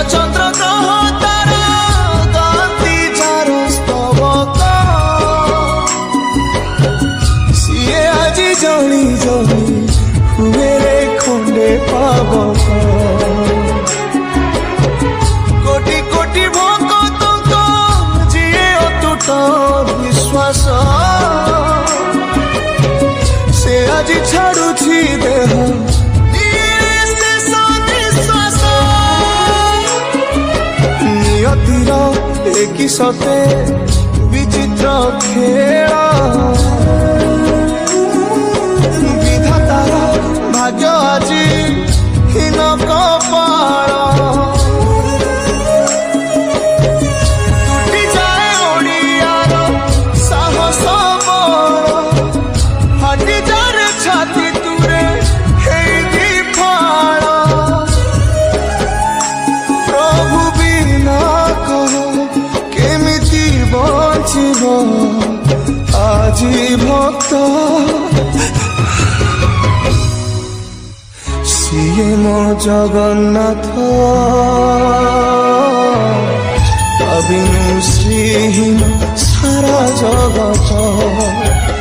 चंद्र ग्रह तारा गाती jar स्तबक CA आज जली जली हुए रे खंडे पावक कोटि कोटि भक्त जीए अतुट विश्वास से आज छाड़ुछि देह नियतिर एक सते विचित्र खेल विधातार भाग्य आज हीन कपाल टूटी जाए ओडियार साहस बल फाटी जाए छाती तुरे हेई फाड़ प्रभु बिना कह केमिति बचिब আজি भक्त सीए मो जगन्नाथ कविनु श्रीहीन सारा जगत।